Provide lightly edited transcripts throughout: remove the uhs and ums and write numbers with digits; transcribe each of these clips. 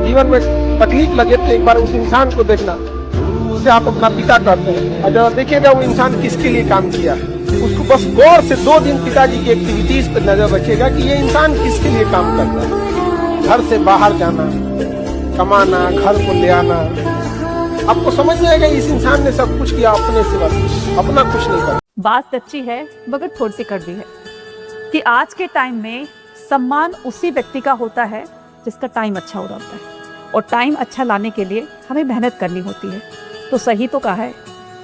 जीवन में तकलीफ लगे तो एक बार उस इंसान को देखना, उसे आप अपना पिता कहते हैं, और जब देखिएगा वो इंसान किसके लिए काम किया, उसको बस गौर से 2 दिन पिताजी की एक्टिविटीज पर नजर रखिएगा कि ये इंसान किसके लिए काम करता है। घर से बाहर जाना, कमाना, घर को ले आना, आपको समझ में आएगा इस इंसान ने सब कुछ किया अपने सिवा, अपना कुछ नहीं किया। बात अच्छी है मगर थोड़ी सी कड़वी है कि आज के टाइम में सम्मान उसी व्यक्ति का होता है जिसका टाइम अच्छा हो रहा होता है, और टाइम अच्छा लाने के लिए हमें मेहनत करनी होती है। तो सही तो कहा है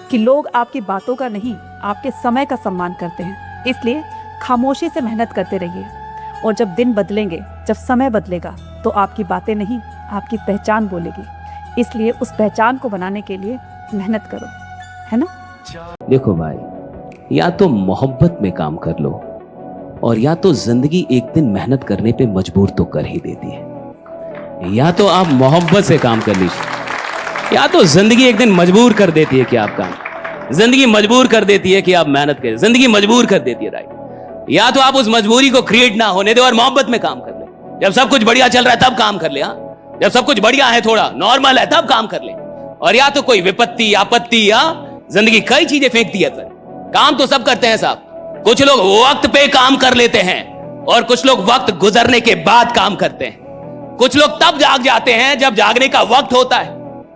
कि लोग आपकी बातों का नहीं, आपके समय का सम्मान करते हैं। इसलिए खामोशी से मेहनत करते रहिए, और जब दिन बदलेंगे, जब समय बदलेगा, तो आपकी बातें नहीं, आपकी पहचान बोलेगी। इसलिए उस पहचान को बनाने के लिए मेहनत करो, है ना। देखो भाई, या तो मोहब्बत में काम कर लो, और या तो जिंदगी एक दिन मेहनत करने पे मजबूर तो कर ही देती है। या तो आप मोहब्बत से काम कर लीजिए, या तो जिंदगी एक दिन मजबूर कर देती है कि आप काम, जिंदगी मजबूर कर देती है कि आप मेहनत करें, जिंदगी मजबूर कर देती है, राइट। या तो आप उस मजबूरी को क्रिएट ना होने दे और मोहब्बत में काम कर ले। जब सब कुछ बढ़िया चल रहा है तब काम कर ले, हाँ, जब सब कुछ बढ़िया है, थोड़ा नॉर्मल है, तब काम कर ले। और या तो कोई विपत्ति, आपत्ति, या जिंदगी कई चीजें फेंकती है, काम तो सब करते हैं साहब। कुछ लोग वक्त पे काम कर लेते हैं, और कुछ लोग वक्त गुजरने के बाद काम करते हैं। कुछ लोग तब जाग जाते हैं जब जागने का वक्त होता है,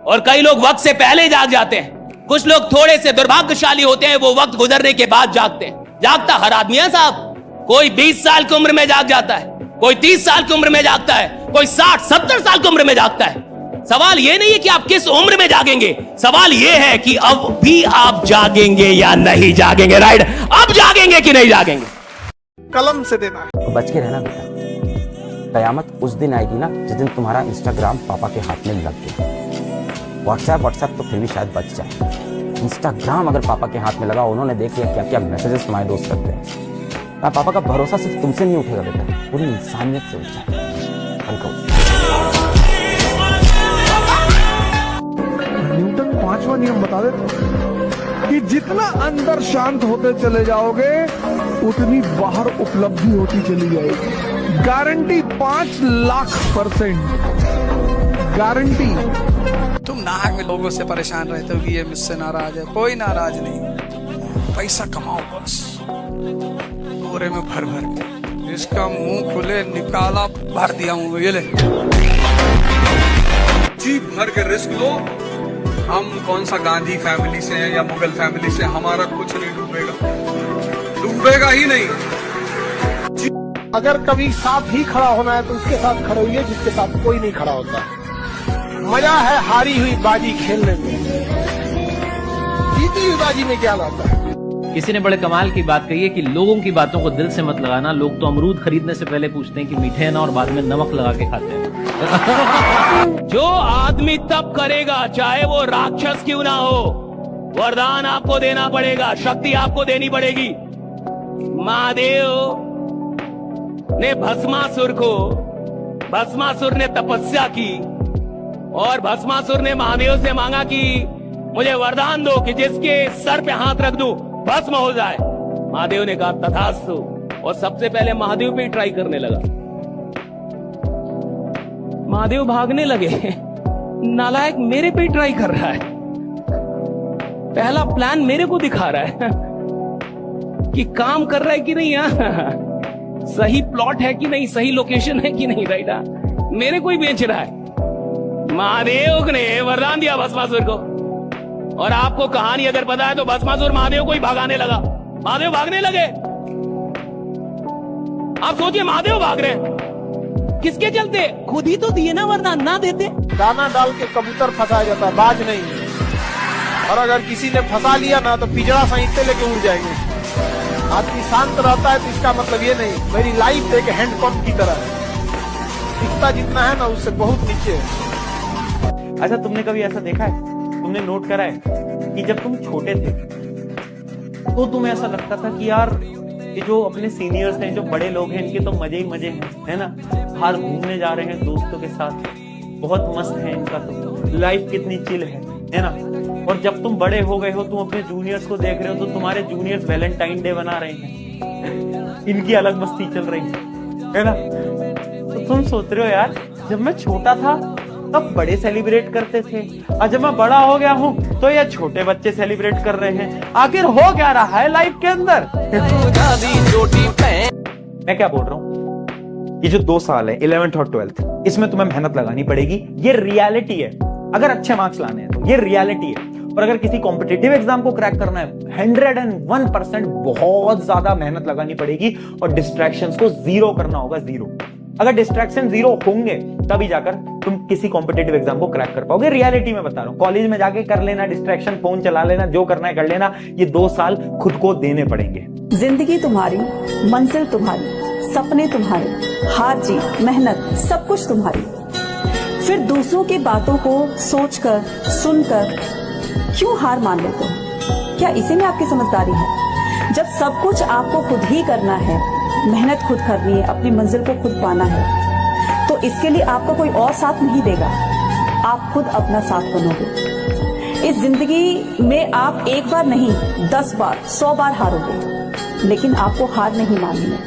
और कई लोग वक्त से पहले जाग जाते हैं। कुछ लोग थोड़े से दुर्भाग्यशाली होते हैं, वो वक्त गुजरने के बाद जागते हैं। जागता हर आदमी है साहब। कोई 20 साल की उम्र में जाग जाता है, कोई 30 साल की उम्र में जागता है, कोई 60-70 साल की उम्र में जागता है। सवाल ये नहीं है कि आप किस उम्र में जागेंगे, सवाल ये है कि अब भी आप जागेंगे या नहीं जागेंगे, राइट। अब जागेंगे कि नहीं जागेंगे। कलम से देना है। तो बच के रहना बेटा, कयामत उस दिन आएगी ना जिस दिन तुम्हारा इंस्टाग्राम पापा के हाथ में लग गया। व्हाट्सएप तो फिर भी शायद बच जाए, इंस्टाग्राम अगर पापा के हाथ में लगा, उन्होंने देख लिया क्या क्या मैसेजेस तुम्हारे दोस्त करते हैं, पापा का भरोसा सिर्फ तुमसे नहीं उठेगा बेटा, पूरी इंसानियत से उठ जाए। न्यूटन 5वां नियम बता देते कि जितना अंदर शांत होते चले जाओगे उतनी बाहर उपलब्धि होती चली जाएगी। Guarantee 5 lakh % guarantee. तुम नाहक में लोगों से परेशान रहते हो कि ये मुझसे नाराज है, कोई नाराज नहीं। पैसा कमाओ बस, बोरे में भर भर के, जिसका मुंह खुले निकाला भर दिया हूँ, ये ले। जी भर के रिस्क लो। हम कौन सा गांधी फैमिली से हैं या मुगल फैमिली से, हमारा कुछ नहीं डूबेगा, डूबेगा ही नहीं। अगर कभी साथ ही खड़ा होना है तो उसके साथ खड़े हुए जिसके साथ कोई नहीं खड़ा होता। मजा है हारी हुई बाजी खेलने में, जीती हुई बाजी में क्या लाता है। किसी ने बड़े कमाल की बात कही है कि लोगों की बातों को दिल से मत लगाना। लोग तो अमरूद खरीदने से पहले पूछते हैं कि मीठे हैं ना, और बाद में नमक लगा के खाते हैं। जो आदमी तब करेगा चाहे वो राक्षस क्यों ना हो, वरदान आपको देना पड़ेगा, शक्ति आपको देनी पड़ेगी। महादेव ने भस्मासुर ने तपस्या की, और भस्मासुर ने महादेव से मांगा कि मुझे वरदान दो कि जिसके सर पे हाथ रख दूं भस्म हो जाए। महादेव ने कहा तथास्तु, और सबसे पहले महादेव पे ट्राई करने लगा। महादेव भागने लगे, नालायक मेरे पे ट्राई कर रहा है, पहला प्लान मेरे को दिखा रहा है कि काम कर रहा है कि नहीं, सही प्लॉट है कि नहीं, सही लोकेशन है कि नहीं, राइट, मेरे को ही बेच रहा है। महादेव ने वरदान दिया भस्मासुर को, और आपको कहानी अगर पता है तो भस्मासुर महादेव को ही भगाने लगा। महादेव भागने लगे। आप सोचिए, महादेव भाग रहे हैं, किसके चलते? खुद ही तो दिए ना वरदान, ना देते। दाना डाल के कबूतर फंसाया जाता है, बाज नहीं। और अगर किसी ने फंसा लिया ना तो पिजड़ा सहित लेके उड़ जाएंगे। आदमी शांत रहता है तो इसका मतलब ये नहीं मेरी लाइफ एक हैंडपंप की तरह है, दिखता जितना है ना उससे बहुत नीचे है। अच्छा, तुमने कभी ऐसा देखा है, तुमने नोट करा है कि जब तुम छोटे थे तो तुम्हें ऐसा लगता था कि यार ये जो अपने सीनियर्स हैं, जो बड़े लोग हैं, इनके तो मजे ही मजे हैं, है ना, बाहर घूमने जा रहे हैं दोस्तों के साथ, बहुत मस्त है इनका, तो लाइफ कितनी चिल है ना। और जब तुम बड़े हो गए हो, तुम अपने जूनियर्स को देख रहे हो तो तुम्हारे जूनियर्स वैलेंटाइन डे बना रहे हैं, इनकी अलग मस्ती चल रही है ना। तो तुम सोच रहे हो यार, जब मैं छोटा था तब बड़े सेलिब्रेट करते थे, और जब मैं बड़ा हो गया हूँ तो ये छोटे बच्चे सेलिब्रेट कर रहे हैं। आखिर हो क्या रहा है लाइफ के अंदर? मैं क्या बोल रहा हूँ, ये जो 2 साल है 11th और 12th, इसमें तुम्हें मेहनत लगानी पड़ेगी, ये रियलिटी है। अगर अच्छे मार्क्स लाने हैं तो ये रियलिटी है। और अगर किसी कॉम्पिटिटिव एग्जाम को क्रैक करना है 101% बहुत ज्यादा मेहनत लगानी पड़ेगी, और डिस्ट्रैक्शंस को जीरो करना होगा, जीरो। अगर डिस्ट्रैक्शन जीरो होंगे तभी जाकर तुम किसी कॉम्पिटिटिव एग्जाम को क्रैक कर पाओगे। रियलिटी में बता रहा हूं, कॉलेज में जाके कर लेना डिस्ट्रैक्शन, फोन चला लेना, जो करना है कर लेना, ये 2 साल खुद को देने पड़ेंगे। जिंदगी तुम्हारी, मंजिल तुम्हारी, सपने तुम्हारे, हार जीत, मेहनत, सब कुछ तुम्हारी। फिर दूसरों की बातों को सोचकर, सुनकर क्यों हार मान लेते हो? क्या इसी में आपकी समझदारी है? जब सब कुछ आपको खुद ही करना है, मेहनत खुद करनी है, अपनी मंजिल को खुद पाना है, तो इसके लिए आपका कोई और साथ नहीं देगा, आप खुद अपना साथ बनोगे। इस जिंदगी में आप एक बार नहीं 10 बार 100 बार हारोगे, लेकिन आपको हार नहीं माननी है।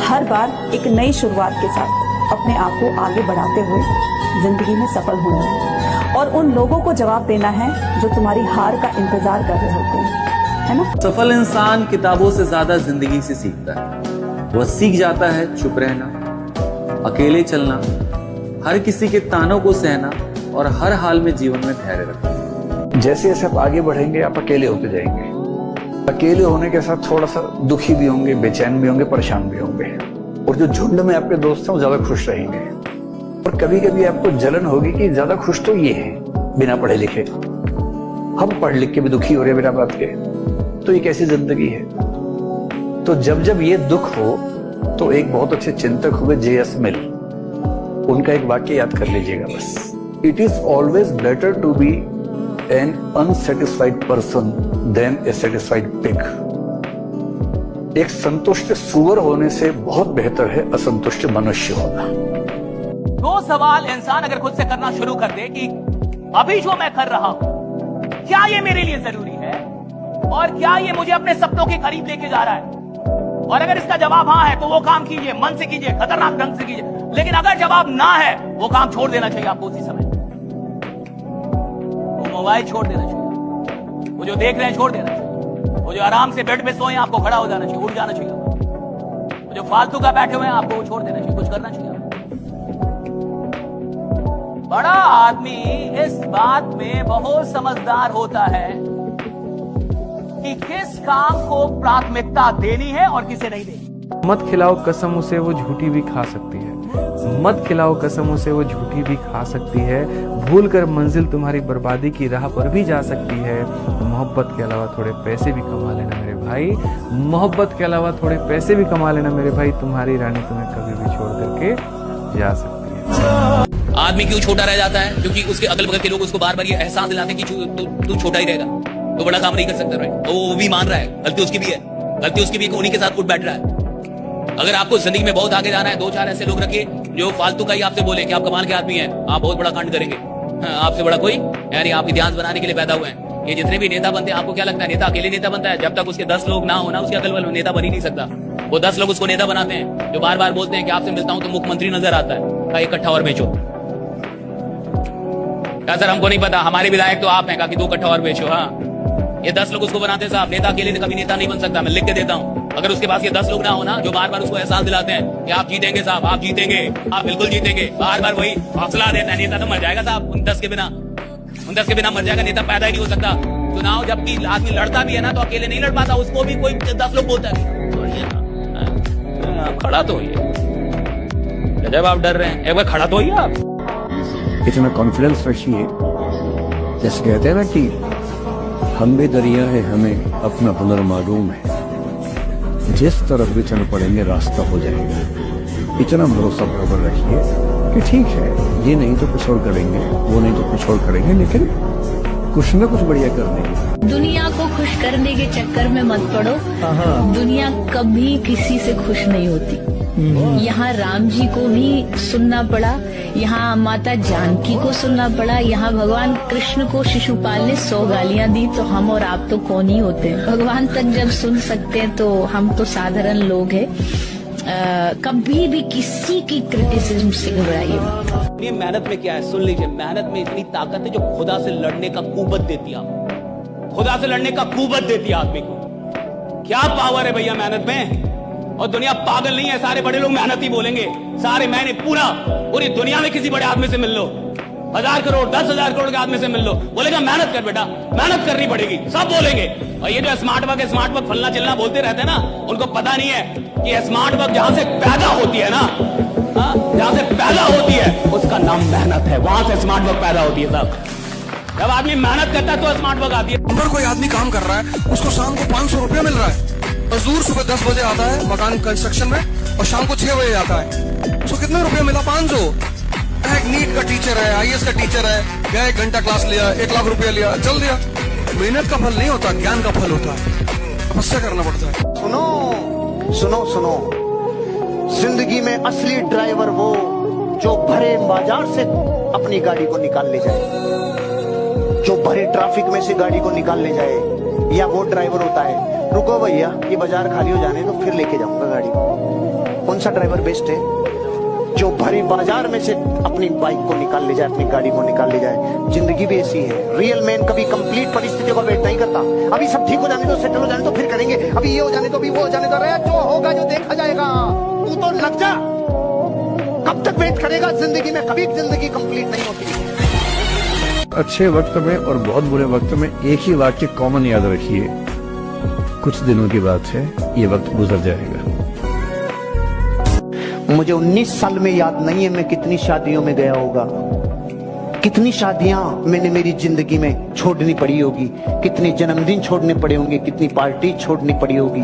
हर बार एक नई शुरुआत के साथ अपने आप को आगे बढ़ाते हुए जिंदगी में सफल होना है, और उन लोगों को जवाब देना है जो तुम्हारी हार का इंतजार कर रहे होते हैं, है ना? सफल इंसान किताबों से ज्यादा जिंदगी से सीखता है। वह सीख जाता है चुप रहना, अकेले चलना, हर किसी के तानों को सहना और हर हाल में जीवन में धैर्य रखना। जैसे जैसे आप आगे बढ़ेंगे आप अकेले होते जाएंगे। अकेले होने के साथ थोड़ा सा दुखी भी होंगे, बेचैन भी होंगे, परेशान भी होंगे, और जो झुंड में आपके दोस्त हैं वो ज्यादा खुश रहेंगे। और कभी कभी आपको जलन होगी कि ज्यादा खुश तो ये है बिना पढ़े लिखे, हम पढ़ लिख के भी दुखी हो रहे बिना बात के, तो ये कैसी जिंदगी है? तो जब जब ये दुख हो तो एक बहुत अच्छे चिंतक हुए J.S. मिल, उनका एक वाक्य याद कर लीजिएगा बस। It is always better to be an unsatisfied person than a satisfied pig. एक संतुष्ट सुअर होने से बहुत बेहतर है असंतुष्ट मनुष्य होना। 2 सवाल इंसान अगर खुद से करना शुरू कर दे कि अभी जो मैं कर रहा हूं, क्या ये मेरे लिए जरूरी है, और क्या ये मुझे अपने सपनों के करीब लेके जा रहा है? और अगर इसका जवाब हाँ है तो वो काम कीजिए, मन से कीजिए, खतरनाक ढंग से कीजिए। लेकिन अगर जवाब ना है, वो काम छोड़ देना चाहिए आपको उसी समय। वो मोबाइल छोड़ देना चाहिए, वो जो देख रहे हैं छोड़ देना चाहिए, वो जो आराम से बेड पे सोए आपको खड़ा हो जाना चाहिए, उठ जाना चाहिए, वो जो फालतू का बैठे हुए हैं आपको वो छोड़ देना चाहिए, कुछ करना चाहिए। बड़ा आदमी इस बात में बहुत समझदार होता है कि किस काम को प्राथमिकता देनी है और किसे नहीं देनी। मत खिलाओ कसम उसे, वो झूठी भी खा सकती है। मत खिलाओ कसम उसे, वो झूठी भी खा सकती है। भूल कर मंजिल तुम्हारी बर्बादी की राह पर भी जा सकती है। मोहब्बत के अलावा थोड़े पैसे भी कमा लेना मेरे भाई, मोहब्बत के अलावा थोड़े पैसे भी कमा लेना मेरे भाई, तुम्हारी रानी तुम्हें कभी भी छोड़ करके जा सकती है। आदमी क्यों छोटा रह जाता है? क्योंकि उसके अगल बगल के लोग उसको बार बार ये एहसास दिलाते हैं कि तू छोटा ही रहेगा, तो बड़ा काम नहीं कर सकता। तो वो भी मान रहा है, गलती उसकी भी है, गलती उसकी भी उन्हीं के साथ उठ बैठ रहा है। अगर आपको जिंदगी में बहुत आगे जाना है, 2-4 ऐसे लोग रखिए जो फालतू का ही आपसे बोले कि आप कमाल के आदमी हैं, आप बहुत बड़ा कांड करेंगे, आपसे बड़ा कोई यानी आप इतिहास बनाने के लिए पैदा हुए हैं। ये जितने भी नेता बनते हैं, आपको क्या लगता है नेता अकेले नेता बनता है? जब तक उसके 10 लोग ना होना, उसके अगल बगल नेता बन ही नहीं सकता। वो 10 लोग उसको नेता बनाते हैं, जो बार बार बोलते हैं कि आपसे मिलता हूं तो मुख्यमंत्री नजर आता है, का इकट्ठा और बेचो। क्या सर हमको नहीं पता, हमारे विधायक तो आप हैं, का 2 कट्ठा और बेचो। हाँ, ये 10 लोग उसको बनाते हैं साहब, नेता अकेले कभी नेता नहीं बन सकता, मैं लिख के देता हूँ। अगर उसके पास ये 10 लोग ना होना जो बार बार उसको एहसास दिलाते हैं कि आप जीतेंगे साहब, आप जीतेंगे, आप बिल्कुल जीतेंगे, बार बार वही हौसला देता है, नेता तो मर जाएगा साहब, उन 10 के बिना मर जाएगा, नेता पैदा ही नहीं हो सकता। चुनाव जबकि आदमी लड़ता भी है ना, तो अकेले नहीं लड़ पाता, उसको भी कोई 10 लोग बोलता है खड़ा तो होइए। जब आप डर रहे हैं, एक बार खड़ा तो होइए आप। इतना कॉन्फिडेंस रखिए, जैसे कहते हैं ना कि हम भी दरिया है, हमें अपना हुनर मालूम है, जिस तरफ भी चल पड़ेंगे रास्ता हो जाएगा। इतना भरोसा बराबर रखिए कि ठीक है, ये नहीं तो कुछ और करेंगे, वो नहीं तो कुछ और करेंगे, लेकिन कुछ न कुछ बढ़िया कर देंगे। दुनिया को खुश करने के चक्कर में मत पड़ो, दुनिया कभी किसी से खुश नहीं होती। यहाँ राम जी को भी सुनना पड़ा, यहाँ माता जानकी को सुनना पड़ा, यहाँ भगवान कृष्ण को शिशुपाल ने 100 गालियाँ दी, तो हम और आप तो कौन ही होते हैं? भगवान तक जब सुन सकते हैं तो हम तो साधारण लोग हैं। कभी भी किसी की क्रिटिसिज्म से घबराइए मत। ये मेहनत में क्या है, सुन लीजिए, मेहनत में इतनी ताकत है जो खुदा से लड़ने का कुव्वत देती है आपको, खुदा से लड़ने का कुव्वत देती है आदमी को। क्या पावर है भैया मेहनत में। और दुनिया पागल नहीं है, सारे बड़े लोग मेहनत ही बोलेंगे, सारे मैंने पूरी दुनिया में किसी बड़े आदमी से मिल लो, 1000 करोड़ 10,000 करोड़ के आदमी से मिल लो, बोलेगा मेहनत कर बेटा, मेहनत करनी पड़ेगी, सब बोलेंगे। और ये जो स्मार्ट वर्क फलना चिल्ला बोलते रहते हैं ना, उनको पता नहीं है कि स्मार्ट वर्क जहां से पैदा होती है ना, जहां से पैदा होती है उसका नाम मेहनत है, वहां से स्मार्ट वर्क पैदा होती है साहब। जब आदमी मेहनत करता है तो स्मार्ट वर्क आती है। अगर कोई आदमी काम कर रहा है, उसको शाम को 500 रुपया मिल रहा है। मजदूर सुबह 10 बजे आता है मकान कंस्ट्रक्शन में और शाम को 6 बजे आता है, उसको कितने रुपया मिला? 500। एक नीट का टीचर है, IAS का टीचर है, गया 1 घंटा क्लास लिया, 1 लाख रुपया लिया, चल दिया। मेहनत का फल नहीं होता, ज्ञान का फल होता है, तपस्या करना पड़ता है। सुनो सुनो सुनो, जिंदगी में असली ड्राइवर वो जो भरे बाजार से अपनी गाड़ी को निकाल ले जाए, जो भरे ट्रैफिक में से गाड़ी को निकाल ले जाए, या वो ड्राइवर होता है रुको भैया ये बाजार खाली हो जाने तो फिर लेके जाऊंगा गाड़ी। कौन सा ड्राइवर बेस्ट है? जो भरे बाजार में से अपनी बाइक को निकाल ले जाए, अपनी गाड़ी को निकाल ले जाए। जिंदगी भी ऐसी है। रियल मैन कभी कंप्लीट परिस्थितियों का वेट नहीं करता। अभी सब ठीक हो जाने दो, सेटल हो जाने दो, फिर करेंगे, अभी ये हो जाने दो, अभी वो हो जाने दो, अरे जो होगा जो देखा जाएगा। तू तो लग जा, कब तक वेट करेगा? जिंदगी में कभी जिंदगी कंप्लीट नहीं होती। अच्छे वक्त में और बहुत बुरे वक्त में एक ही वाक्य कॉमन याद रखिए, कुछ दिनों की बात है, ये वक्त गुजर जाएगा। मुझे 19 साल में याद नहीं है मैं कितनी शादियों में गया होगा, कितनी शादियां मैंने मेरी जिंदगी में छोड़नी पड़ी होगी, कितने जन्मदिन छोड़ने पड़े होंगे, कितनी पार्टी छोड़नी पड़ी होगी।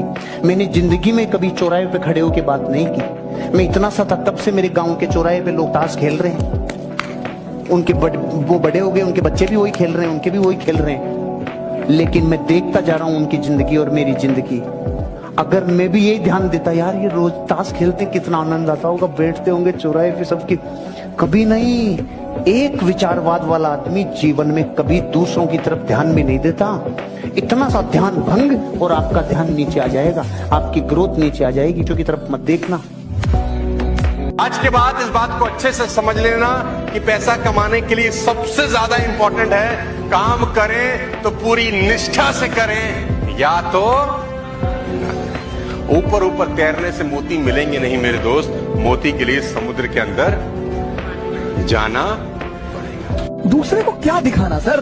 मैंने जिंदगी में कभी चौराहे पे खड़े होकर बात नहीं की। मैं इतना सा था तब से मेरे गांव के चौराहे पे लोग ताश खेल रहे हैं, उनके वो बड़े हो गए, उनके बच्चे भी वही खेल रहे हैं, उनके भी वही खेल रहे हैं, लेकिन मैं देखता जा रहा हूं उनकी जिंदगी और मेरी जिंदगी। अगर मैं भी यही ध्यान देता, यार ये रोज ताश खेलते कितना आनंद आता होगा, बैठते होंगे चौराहे पे सबके, कभी नहीं। एक विचारवाद वाला आदमी जीवन में कभी दूसरों की तरफ ध्यान भी नहीं देता। इतना सा ध्यान भंग और आपका ध्यान नीचे आ जाएगा, आपकी ग्रोथ नीचे आ जाएगी, क्योंकि तरफ मत देखना। आज के बाद इस बात को अच्छे से समझ लेना कि पैसा कमाने के लिए सबसे ज्यादा इंपॉर्टेंट है काम करें तो पूरी निष्ठा से करें, या तो ऊपर ऊपर तैरने से मोती मिलेंगे नहीं मेरे दोस्त, मोती के लिए समुद्र के अंदर जाना पड़ेगा। दूसरे को क्या दिखाना सर?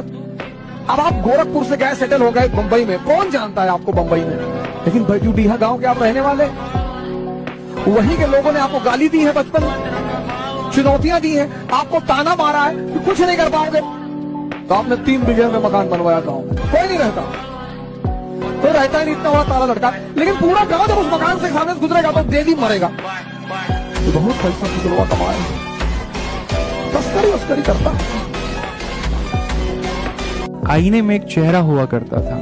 अब आप गोरखपुर से गए, सेटल हो गए मुंबई में, कौन जानता है आपको मुंबई में? लेकिन भैजूडीहा गांव के आप रहने वाले, वहीं के लोगों ने आपको गाली दी है, बचपन में चुनौतियां दी हैं, आपको ताना मारा है कि कुछ नहीं कर पाओगे, तो आपने 3 बिघे में मकान बनवाया गांव में। कोई नहीं रहता, कोई रहता ही नहीं, इतना बड़ा ताला लड़का, लेकिन पूरा गांव जब उस मकान से सामने से गुजरेगा तो दे दी मरेगा। तो बहुत पैसा गुजरवा कमाया, तस्करी उसकरी करता। आईने में एक चेहरा हुआ करता था,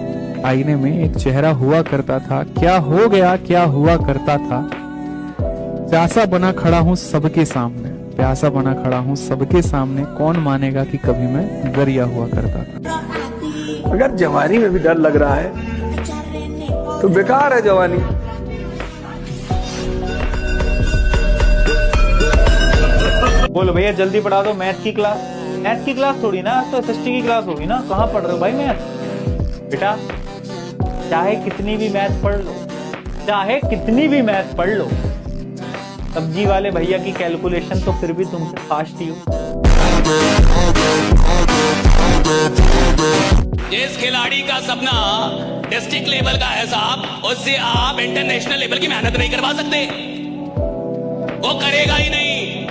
आईने में एक चेहरा हुआ करता था, क्या हो गया क्या हुआ करता था। प्यासा बना खड़ा हूँ सबके सामने, प्यासा बना खड़ा हूँ सबके सामने, कौन मानेगा कि कभी मैं गरिया हुआ करता था। अगर जवानी में भी डर लग रहा है तो बेकार है जवानी। बोलो भैया जल्दी पढ़ा दो मैथ की क्लास। मैथ की क्लास थोड़ी ना, तो SST की क्लास होगी ना। कहाँ पढ़ रहे हो भाई मैथ? बेटा चाहे कितनी भी मैथ पढ़ लो, चाहे कितनी भी मैथ पढ़ लो, सब्जी वाले भैया की कैलकुलेशन तो फिर भी तुमसे फास्ट ही हो। जिस खिलाड़ी का सपना डिस्ट्रिक्ट लेवल का है साहब, उससे आप इंटरनेशनल लेवल की मेहनत नहीं करवा सकते, वो करेगा ही नहीं,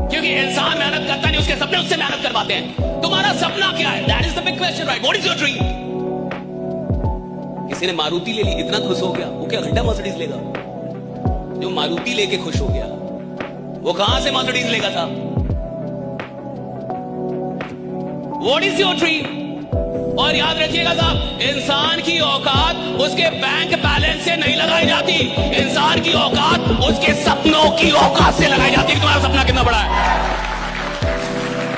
क्योंकि इंसान मेहनत करता नहीं, उसके सपने उससे मेहनत करवाते हैं। तुम्हारा सपना क्या है? That is the big question, right? What is your dream? किसी ने मारुति ले ली, इतना खुश हो गया, वो क्या घंटा मर्सिडीज लेगा? जो मारुति लेके खुश हो गया वो कहां से मर्सिडीज लेगा साहब? What is your dream? और याद रखिएगा साहब, इंसान की औकात उसके बैंक बैलेंस से नहीं लगाई जाती, इंसान की औकात उसके सपनों की औकात से लगाई जाती है। तुम्हारा सपना कितना बड़ा है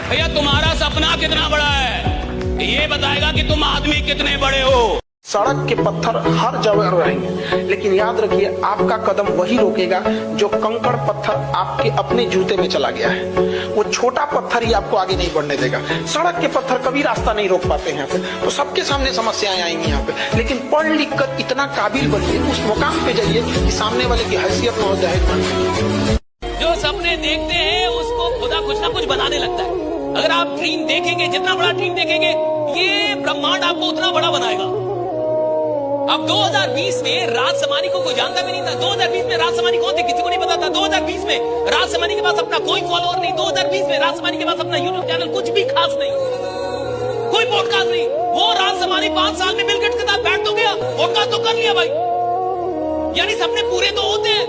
भैया? तुम्हारा सपना कितना बड़ा है ये बताएगा कि तुम आदमी कितने बड़े हो। सड़क के पत्थर हर जगह रहेंगे, लेकिन याद रखिए आपका कदम वही रोकेगा जो कंकड़ पत्थर आपके अपने जूते में चला गया है। वो छोटा पत्थर ही आपको आगे नहीं बढ़ने देगा। सड़क के पत्थर कभी रास्ता नहीं रोक पाते हैं यहाँ पे, तो सबके सामने समस्याएं आएंगी यहाँ पे। लेकिन पढ़ लिख कर इतना काबिल बनिए, उस मुकाम पे जाइए कि सामने वाले की हैसियत में हो जाए। जो सपने देखते हैं उसको खुदा कुछ ना कुछ बनाने लगता है। अगर आप ड्रीम देखेंगे, जितना बड़ा ड्रीम देखेंगे, ये ब्रह्मांड आपको उतना बड़ा बनाएगा। अब 2020 में राज समानी को कोई जानता भी नहीं था। 2020 में राज समानी कौन थे किसी को नहीं पता था। 2020 में राज समानी के पास अपना कोई फॉलोअर नहीं। 2020 में राज समानी के पास अपना यूट्यूब चैनल कुछ भी खास नहीं, कोई पॉडकास्ट नहीं। वो राज समानी 5 साल में बिल गेट्स के साथ बैठ तो गया, पॉडकास्ट तो कर लिया भाई। यानी सपने पूरे तो होते हैं,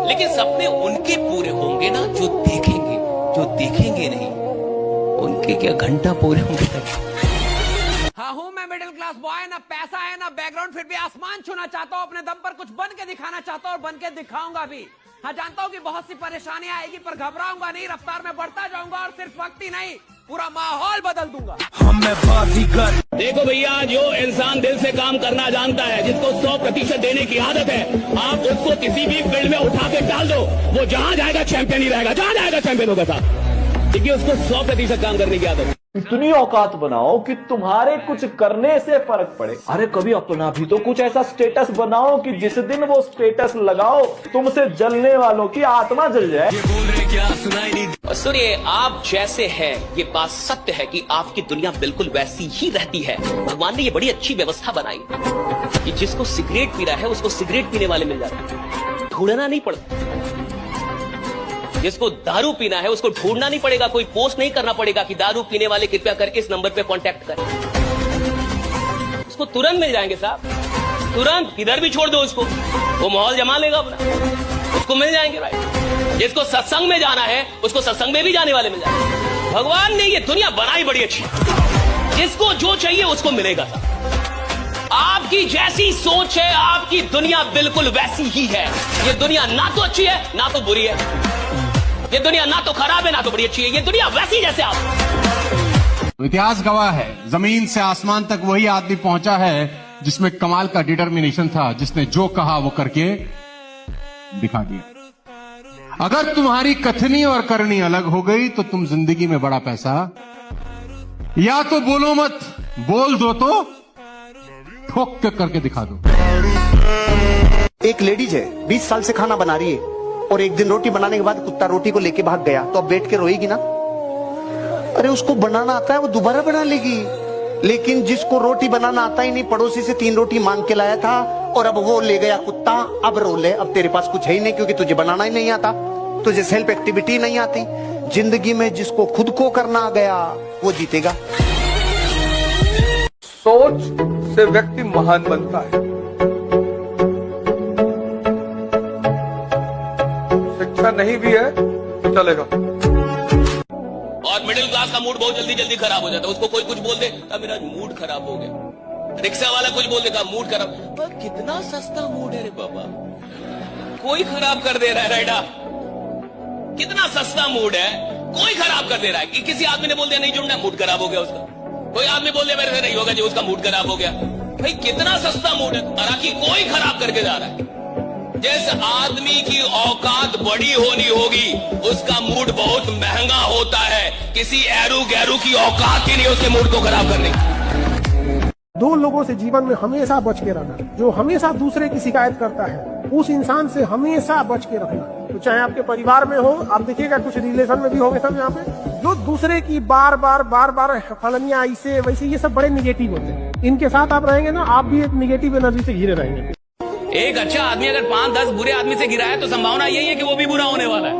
लेकिन सपने उनके पूरे होंगे ना जो देखेंगे। जो देखेंगे नहीं उनके क्या घंटा पूरे होंगे तक। हाँ हूँ मैं मिडिल क्लास बॉय, ना पैसा है ना बैकग्राउंड, फिर भी आसमान छूना चाहता हूँ। अपने दम पर कुछ बन के दिखाना चाहता हूँ और बन के दिखाऊंगा भी। हाँ जानता हूँ कि बहुत सी परेशानियां आएगी, पर घबराऊंगा नहीं, रफ्तार में बढ़ता जाऊंगा और सिर्फ वक्त ही नहीं पूरा माहौल बदल दूंगा। देखो भैया, जो इंसान दिल से काम करना जानता है, जिसको 100% देने की आदत है, आप उसको किसी भी फील्ड में उठा के डाल दो, वो जहां जाएगा चैंपियन ही रहेगा। जहां जाएगा चैंपियन होगा साहब, क्योंकि उसको 100% काम करने की आदत है। इतनी औकात बनाओ कि तुम्हारे कुछ करने से फर्क पड़े। अरे कभी अपना भी तो कुछ ऐसा स्टेटस बनाओ कि जिस दिन वो स्टेटस लगाओ तुमसे जलने वालों की आत्मा जल जाए। ये बोल रहे क्या सुनाई नहीं। सुनिए, आप जैसे हैं ये बात सत्य है कि आपकी दुनिया बिल्कुल वैसी ही रहती है। भगवान ने ये बड़ी अच्छी व्यवस्था बनाई कि जिसको सिगरेट पी रहा है उसको सिगरेट पीने वाले मिल जाते हैं, ढूंढना नहीं पड़ता। जिसको दारू पीना है उसको ढूंढना नहीं पड़ेगा, कोई पोस्ट नहीं करना पड़ेगा कि दारू पीने वाले कृपया कर इस नंबर पे कांटेक्ट करें। उसको तुरंत मिल जाएंगे साहब, तुरंत। इधर भी छोड़ दो उसको, वो माहौल जमा लेगा अपना, उसको मिल जाएंगे राइट। जिसको सत्संग में जाना है उसको सत्संग में भी जाने वाले मिल जाएंगे। भगवान ने ये दुनिया बनाई बड़ी अच्छी, जिसको जो चाहिए उसको मिलेगा साहब। आपकी जैसी सोच है आपकी दुनिया बिल्कुल वैसी ही है। ये दुनिया ना तो अच्छी है ना तो बुरी है, ये दुनिया ना तो खराब है ना तो बड़ी अच्छी है, ये दुनिया वैसी जैसे आप। तो इतिहास गवाह है, जमीन से आसमान तक वही आदमी पहुंचा है जिसमें कमाल का डिटर्मिनेशन था, जिसने जो कहा वो करके दिखा दिया। अगर तुम्हारी कथनी और करनी अलग हो गई तो तुम जिंदगी में बड़ा पैसा या तो बोलो मत, बोल दो तो ठोक के करके दिखा दो। एक लेडीज है 20 साल से खाना बना रही है और एक दिन रोटी बनाने के बाद कुत्ता रोटी को लेके भाग गया, तो अब बैठ के रोएगी ना? अरे उसको बनाना आता है, वो दोबारा बना लेगी। लेकिन जिसको रोटी बनाना आता ही नहीं, पड़ोसी से 3 रोटी मांग के लाया था और अब वो ले गया कुत्ता, अब रो ले, अब तेरे पास कुछ है ही नहीं क्योंकि तुझे बनाना ही नहीं आता, तुझे सेल्फ एक्टिविटी नहीं आती। जिंदगी में जिसको खुद को करना आ गया वो जीतेगा। सोच से व्यक्ति महान बनता है। शिक्षा नहीं भी है तो चलेगा। और मिडिल क्लास का मूड बहुत जल्दी जल्दी खराब हो जाता है। उसको कोई कुछ बोल दे, मेरा मूड खराब हो गया। रिक्शा वाला कुछ बोल देगा, मूड खराब। कितना सस्ता मूड है रे बाबा, कोई खराब कर दे रहा है राइडा। कितना सस्ता मूड है, कोई खराब कर दे रहा है। कि किसी आदमी ने बोल दिया नहीं जुड़ना, मूड खराब हो गया उसका। कोई आदमी बोल दिया मेरे से नहीं होगा जी, उसका मूड खराब हो गया। भाई कितना सस्ता मूड है, हालांकि कोई खराब करके जा रहा है। जिस आदमी की औकात बड़ी होनी होगी उसका मूड बहुत महंगा होता है। किसी एरू गैरू की औकात ही नहीं उसके मूड को खराब करने की। 2 लोगों से जीवन में हमेशा बच के रहना। जो हमेशा दूसरे की शिकायत करता है उस इंसान से हमेशा बच के रखना। तो चाहे आपके परिवार में हो, आप देखिएगा कुछ रिलेशन में भी होंगे सब यहाँ पे, जो दूसरे की बार बार फलनिया ऐसे वैसे, ये सब बड़े निगेटिव होते हैं। इनके साथ आप रहेंगे ना, आप भी एक निगेटिव एनर्जी से घिरे रहेंगे। एक अच्छा आदमी अगर 5-10 बुरे आदमी से गिरा है तो संभावना यही है कि वो भी बुरा होने वाला है।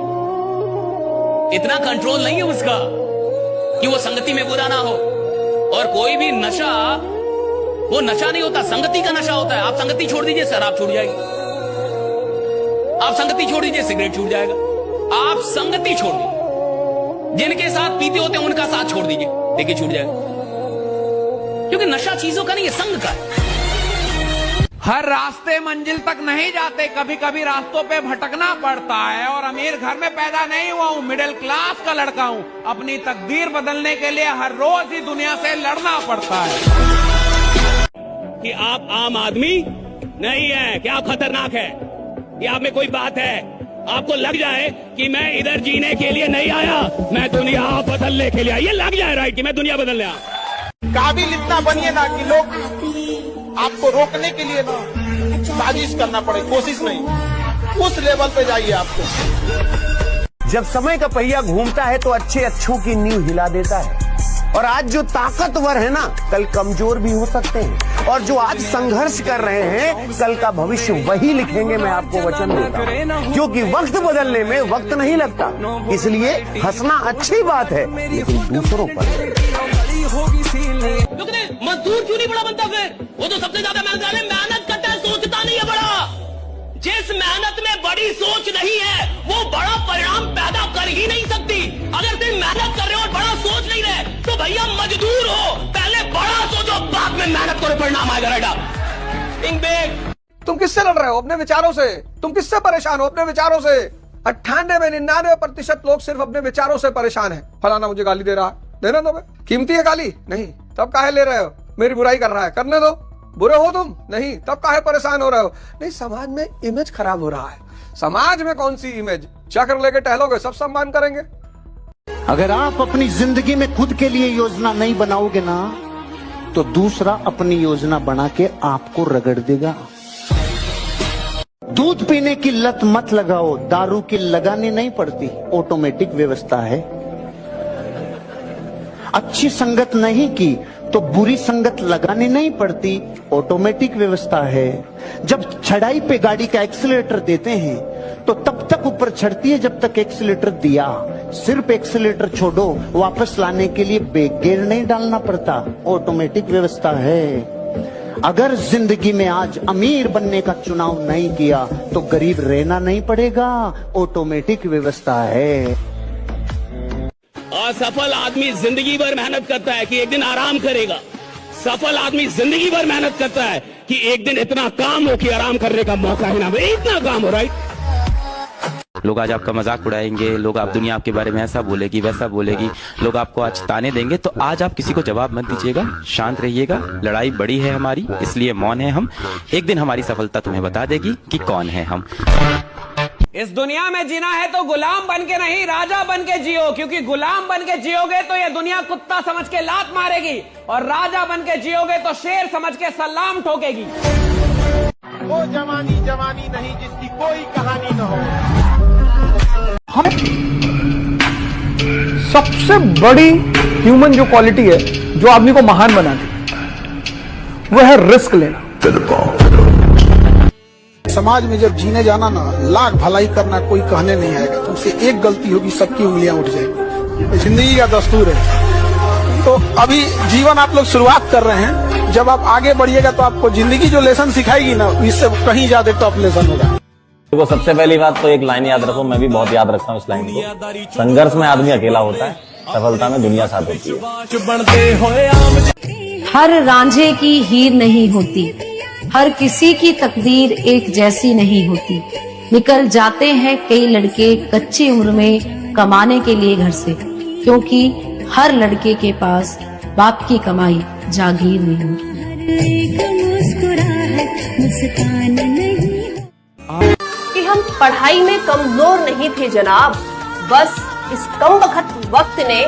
इतना कंट्रोल नहीं है उसका कि वो संगति में बुरा ना हो। और कोई भी नशा वो नशा नहीं होता, संगति का नशा होता है। आप संगति छोड़ दीजिए, शराब छूट जाएगी। आप संगति छोड़ दीजिए, सिगरेट छूट जाएगा। आप संगति छोड़ दीजिए, जिनके साथ पीते होते हैं उनका साथ छोड़ दीजिए, देखिए छूट जाएगा। क्योंकि नशा चीजों का नहीं है, संग का है। हर रास्ते मंजिल तक नहीं जाते, कभी कभी रास्तों पे भटकना पड़ता है। और अमीर घर में पैदा नहीं हुआ हूँ, मिडिल क्लास का लड़का हूँ। अपनी तकदीर बदलने के लिए हर रोज ही दुनिया से लड़ना पड़ता है। कि आप आम आदमी नहीं है, कि आप खतरनाक है, कि आप में कोई बात है। आपको लग जाए कि मैं इधर जीने के लिए नहीं आया, मैं दुनिया बदलने के लिए आया। ये लग जाए राइट कि मैं दुनिया बदलने आया। काबिल इतना बनिए ना कि लोग आपको रोकने के लिए ना साजिश करना पड़े, कोशिश नहीं, उस लेवल पे जाइए आपको। जब समय का पहिया घूमता है तो अच्छे अच्छों की नींव हिला देता है। और आज जो ताकतवर है ना, कल कमजोर भी हो सकते हैं। और जो आज संघर्ष कर रहे हैं, कल का भविष्य वही लिखेंगे, मैं आपको वचन देता हूं। क्योंकि वक्त बदलने में वक्त नहीं लगता, इसलिए हंसना अच्छी बात है, लेकिन दूसरों पर। मजदूर क्यों नहीं बड़ा बनता फिर? वो तो सबसे ज्यादा मेहनत करता है, सोचता नहीं है बड़ा। जिस मेहनत में बड़ी सोच नहीं है, वो बड़ा परिणाम पैदा कर ही नहीं सकती। अगर सिर्फ मेहनत कर रहे हो और बड़ा सोच नहीं रहे, तो भैया मजदूर हो, पहले बड़ा सोचो, बाद में मेहनत करो, परिणाम आएगा। राइट? तुम किससे लड़ रहे हो? अपने विचारों से। तुम किससे परेशान हो? अपने विचारों से। 98-99% लोग सिर्फ अपने विचारों से परेशान है। फलाना मुझे गाली दे रहा है, देना दो। कीमती है गाली? नहीं, तब काहे ले रहे हो? मेरी बुराई कर रहा है, करने दो। बुरे हो तुम? नहीं, तब काहे परेशान हो रहे हो? नहीं, समाज में इमेज खराब हो रहा है। समाज में कौन सी इमेज? चक्र लेके टहलोगे, सब सम्मान करेंगे। अगर आप अपनी जिंदगी में खुद के लिए योजना नहीं बनाओगे ना, तो दूसरा अपनी योजना बना के आपको रगड़ देगा। दूध पीने की लत मत लगाओ, दारू की लगानी नहीं पड़ती, ऑटोमेटिक व्यवस्था है। अच्छी संगत नहीं की तो बुरी संगत लगानी नहीं पड़ती, ऑटोमेटिक व्यवस्था है। जब चढ़ाई पे गाड़ी का एक्सीलेटर देते हैं तो तब तक ऊपर चढ़ती है जब तक एक्सीलेटर दिया। सिर्फ एक्सीलेटर छोड़ो, वापस लाने के लिए ब्रेक गियर नहीं डालना पड़ता, ऑटोमेटिक व्यवस्था है। अगर जिंदगी में आज अमीर बनने का चुनाव नहीं किया तो गरीब रहना नहीं पड़ेगा, ऑटोमेटिक व्यवस्था है। असफल आदमी जिंदगी भर मेहनत करता है कि एक दिन आराम करेगा। सफल आदमी जिंदगी भर मेहनत करता है कि एक दिन इतना काम हो कि आराम करने का मौका ही ना मिले। इतना काम हो। राइट? लोग आज आपका मजाक उड़ाएंगे, लोग आप दुनिया आपके बारे में ऐसा बोलेगी वैसा बोलेगी, लोग आपको आज ताने देंगे, तो आज आप किसी को जवाब मत दीजिएगा, शांत रहिएगा। लड़ाई बड़ी है हमारी, इसलिए मौन है हम। एक दिन हमारी सफलता तुम्हें बता देगी कि कौन है हम। इस दुनिया में जीना है तो गुलाम बन के नहीं, राजा बन के जियो। क्योंकि गुलाम बन के जियोगे तो ये दुनिया कुत्ता समझ के लात मारेगी, और राजा बन के जियोगे तो शेर समझ के सलाम ठोकेगी। वो जवानी जवानी नहीं जिसकी कोई कहानी न हो। हम सबसे बड़ी ह्यूमन जो क्वालिटी है, जो आदमी को महान बनाती, वो है रिस्क लेना। समाज में जब जीने जाना ना, लाख भलाई करना कोई कहने नहीं आएगा। तुमसे एक गलती होगी, सबकी उंगलियां उठ जाएगी। जिंदगी का दस्तूर है। तो अभी जीवन आप लोग शुरुआत कर रहे हैं, जब आप आगे बढ़िएगा तो आपको जिंदगी जो लेसन सिखाएगी ना, इससे कहीं ज्यादा टॉप लेसन होगा। देखो, सबसे पहली बात तो एक लाइन याद रखो, मैं भी बहुत याद रखता हूँ इस लाइन को। संघर्ष में आदमी अकेला होता है, सफलता में दुनिया साथ होती है। हर रांझे की हीर नहीं होती, हर किसी की तकदीर एक जैसी नहीं होती। निकल जाते हैं कई लड़के कच्ची उम्र में कमाने के लिए घर से, क्योंकि हर लड़के के पास बाप की कमाई जागीर नहीं होती। कि हम पढ़ाई में कमजोर नहीं थे जनाब, बस इस कमबख्त वक्त ने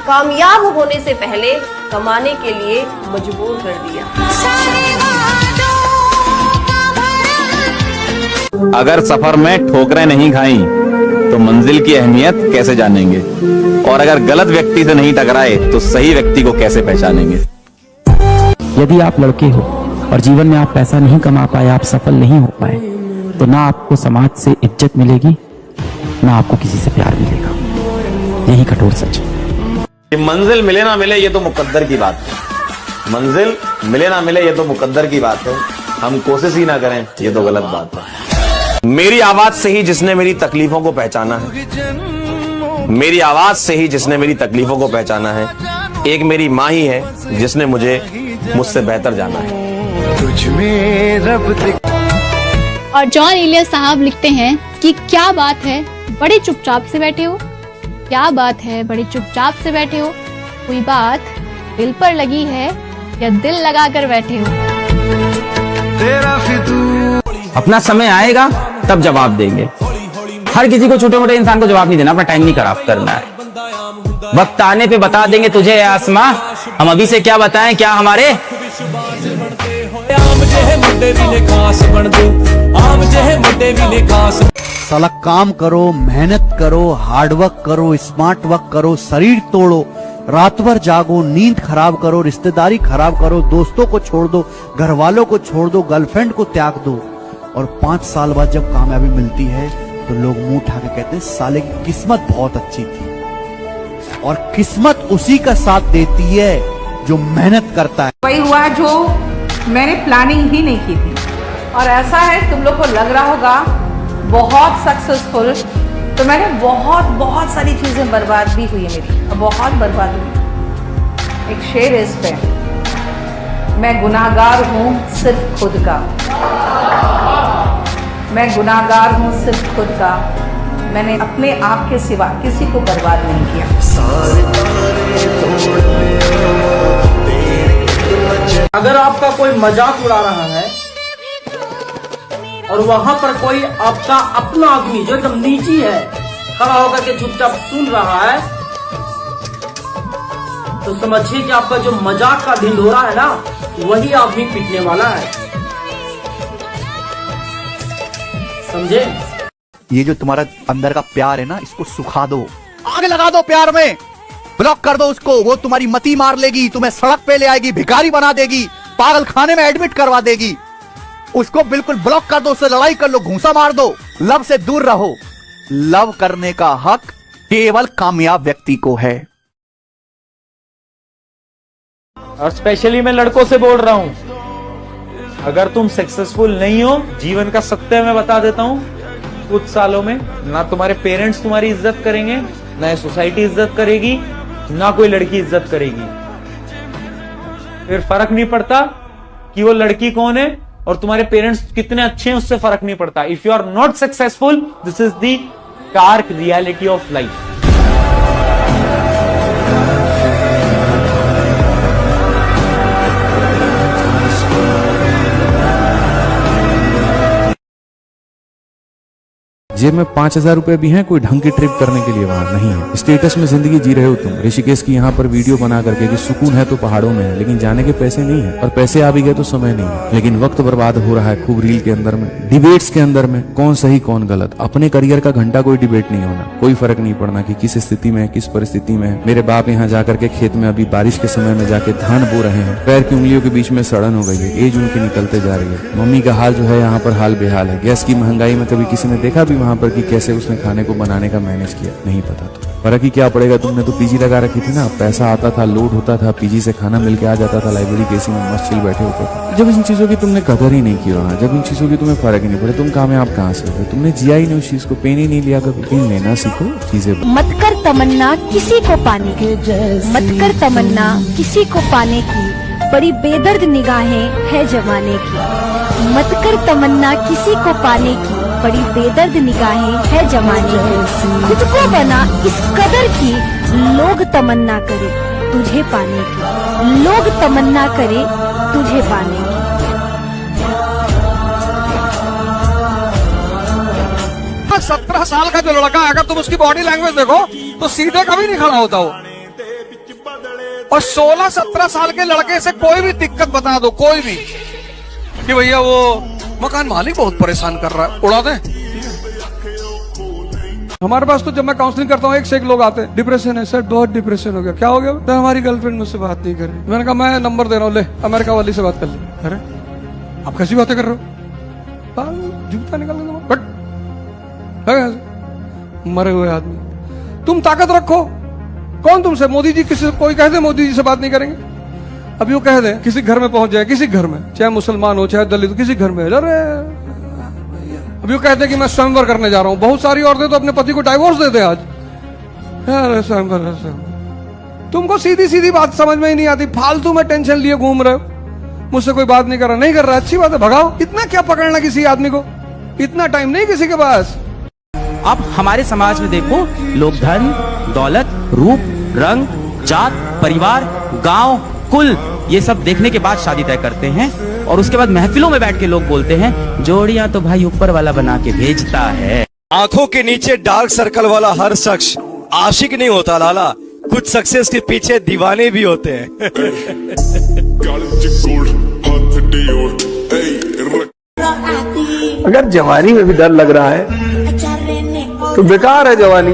कामयाब होने से पहले कमाने के लिए मजबूर कर दिया। अगर सफर में ठोकरें नहीं खाई तो मंजिल की अहमियत कैसे जानेंगे, और अगर गलत व्यक्ति से नहीं टकराए तो सही व्यक्ति को कैसे पहचानेंगे। यदि आप लड़के हो और जीवन में आप पैसा नहीं कमा पाए, आप सफल नहीं हो पाए, तो ना आपको समाज से इज्जत मिलेगी, ना आपको किसी से प्यार मिलेगा। यही कठोर सच है। मंजिल मिले ना मिले ये तो मुकद्दर की बात है। मंजिल मिले ना मिले ये तो मुकद्दर की बात है। हम कोशिश ही ना करें ये तो गलत बात है। मेरी आवाज से ही जिसने मेरी तकलीफों को पहचाना है, मेरी आवाज से ही जिसने मेरी तकलीफों को पहचाना है, एक मेरी माँ ही है जिसने मुझसे बेहतर जाना है। तुझ में रब और जॉन इलियट साहब लिखते हैं कि क्या बात है बड़े चुपचाप से बैठे हो, क्या बात है बड़े चुपचाप से बैठे हो, कोई बात दिल पर लगी है या दिल लगा कर बैठे हो। तेरा फितूर। अपना समय आएगा तब जवाब देंगे। हर किसी को, छोटे मोटे इंसान को जवाब नहीं देना, अपना टाइम नहीं खराब करना है। वक्त आने पे बता देंगे तुझे आसमां, हम अभी से क्या बताएं क्या हमारे। साला काम करो, मेहनत करो, हार्डवर्क करो, स्मार्ट वर्क करो, शरीर तोड़ो, रात भर जागो, नींद खराब करो, रिश्तेदारी खराब करो, दोस्तों को छोड़ दो, घर वालों को छोड़ दो, गर्लफ्रेंड को त्याग दो, और 5 साल बाद जब कामयाबी मिलती है तो लोग मुंह उठा के कहते हैं साले की किस्मत बहुत अच्छी थी। और किस्मत उसी का साथ देती है जो मेहनत करता है। वही हुआ जो मैंने प्लानिंग ही नहीं की थी, और ऐसा है तुम लोग को लग रहा होगा बहुत सक्सेसफुल, तो मैंने बहुत सारी चीजें बर्बाद भी हुई है मेरी, बहुत बर्बाद हुई। एक शेर है इस पे, मैं गुनाहगार हूँ सिर्फ खुद का, मैं गुनाहगार हूँ सिर्फ खुद का, मैंने अपने आप के सिवा किसी को बर्बाद नहीं किया। अगर आपका कोई मजाक उड़ा रहा है और वहां पर कोई आपका अपना आदमी जो एकदम नीची है खड़ा होकर के चुपचाप सुन रहा है, तो समझिए कि आपका जो मजाक का ढिंढोरा है ना, वही आदमी पीटने वाला है। समझे? ये जो तुम्हारा अंदर का प्यार है ना, इसको सुखा दो, आग लगा दो प्यार में, ब्लॉक कर दो उसको। वो तुम्हारी मती मार लेगी, तुम्हें सड़क पे ले आएगी, भिखारी बना देगी, पागल खाने में एडमिट करवा देगी। उसको बिल्कुल ब्लॉक कर दो, उससे लड़ाई कर लो, घूंसा मार दो, लव से दूर रहो। लव करने का हक केवल कामयाब व्यक्ति को है। और स्पेशली मैं लड़कों से बोल रहा हूं, अगर तुम सक्सेसफुल नहीं हो, जीवन का सत्य मैं बता देता हूं, कुछ सालों में ना तुम्हारे पेरेंट्स तुम्हारी इज्जत करेंगे, ना सोसाइटी इज्जत करेगी, ना कोई लड़की इज्जत करेगी। फिर फर्क नहीं पड़ता कि वो लड़की कौन है और तुम्हारे पेरेंट्स कितने अच्छे हैं, उससे फर्क नहीं पड़ता। If you are not successful, this is the dark reality of life. जेब में 5,000 रुपए भी हैं, कोई ढंग की ट्रिप करने के लिए वहां नहीं है। स्टेटस में जिंदगी जी रहे हो तुम, ऋषिकेश की यहाँ पर वीडियो बना करके कि सुकून है तो पहाड़ों में है, लेकिन जाने के पैसे नहीं है, और पैसे आ भी गए तो समय नहीं है। लेकिन वक्त बर्बाद हो रहा है खूब रील के अंदर में, डिबेट्स के अंदर में, कौन सही कौन गलत। अपने करियर का घंटा कोई डिबेट नहीं होना, कोई फर्क नहीं पड़ना कि किस स्थिति में है, किस परिस्थिति में है। मेरे बाप यहाँ जाकर के खेत में अभी बारिश के समय में जाके धान बो रहे हैं, पैर की उंगलियों के बीच में सड़न हो गई है, एज उनकी निकलते जा रही है। मम्मी का हाल जो है यहाँ पर हाल बेहाल है। गैस की महंगाई में कभी किसी ने देखा भी वहां पर कि कैसे उसने खाने को बनाने का मैनेज किया? नहीं पता। तो फर्क ही क्या पड़ेगा? तुमने तो पीजी लगा रखी थी ना, पैसा आता था, लोड होता था, पीजी से खाना मिलके आ जाता था, लाइब्रेरी के एसी में मस्त चिल बैठे होते थे। जब इन चीजों की तुमने कदर ही नहीं की वहां, जब इन चीजों की तुम्हें फर्क ही नहीं पड़े, तुम कामयाब कहाँ से हो? तुमने जिया ही नहीं उस चीज को, पेन ही नहीं लिया कभी। पेन लेना सीखो, चीजें मत कर तमन्ना किसी को पाने की, मत कर तमन्ना किसी को पाने की, बड़ी बेदर्द निगाहें है जमाने की। मत कर तमन्ना किसी को पाने की, बड़ी बेदर्द निगाहें है जमाने की। खुद को बना इस कदर की, लोग तमन्ना करे तुझे पाने की, लोग तमन्ना करे तुझे पाने की। 17 साल का जो लड़का है, अगर तुम उसकी बॉडी लैंग्वेज देखो तो सीधे कभी नहीं खड़ा होता वो। और 16-17 साल के लड़के से कोई भी दिक्कत बता दो, कोई भी, कि भैया वो मकान मालिक बहुत परेशान कर रहा है, उड़ा दे। हमारे पास तो जब मैं काउंसलिंग करता हूँ, एक से एक लोग आते हैं, डिप्रेशन है सर, बहुत डिप्रेशन हो गया। क्या हो गया? तो हमारी गर्लफ्रेंड मुझसे बात नहीं कर रही। मैंने कहा मैं नंबर दे रहा हूँ, ले अमेरिका वाली से बात कर ले। अरे आप कैसी बातें कर रहे हो? जूता निकाल दो, मरे हुए आदमी। तुम ताकत रखो, कौन तुमसे? मोदी जी किसी, कोई कह दे मोदी जी से बात नहीं करेंगे। अभी वो कह दे किसी घर में पहुंच जाए, किसी घर में, चाहे मुसलमान हो चाहे दलित, किसी घर में, अरे अभी वो कहते कि मैं स्वयंवर करने जा रहा हूं। बहुत सारी औरतें तो अपने पति को डाइवोर्स दे दे आज। अरे स्वयंवर, तुमको सीधी सीधी बात समझ में ही नहीं आती, फालतू में टेंशन लिए घूम रहे हो। मुझसे कोई बात नहीं कर रहा, नहीं कर रहा, अच्छी बात है, भगाओ। इतना क्या पकड़ना किसी आदमी को? इतना टाइम नहीं किसी के पास। अब हमारे समाज में देखो, लोग धन, दौलत, रूप, रंग, जात, परिवार, गांव, कुल, ये सब देखने के बाद शादी तय करते हैं। और उसके बाद महफिलों में बैठ के लोग बोलते हैं जोड़ियां तो भाई ऊपर वाला बना के भेजता है। आंखों के नीचे डार्क सर्कल वाला हर शख्स आशिक नहीं होता लाला, कुछ सक्सेस के पीछे दीवाने भी होते हैं। अगर जवानी में भी डर लग रहा है तो बेकार है जवानी।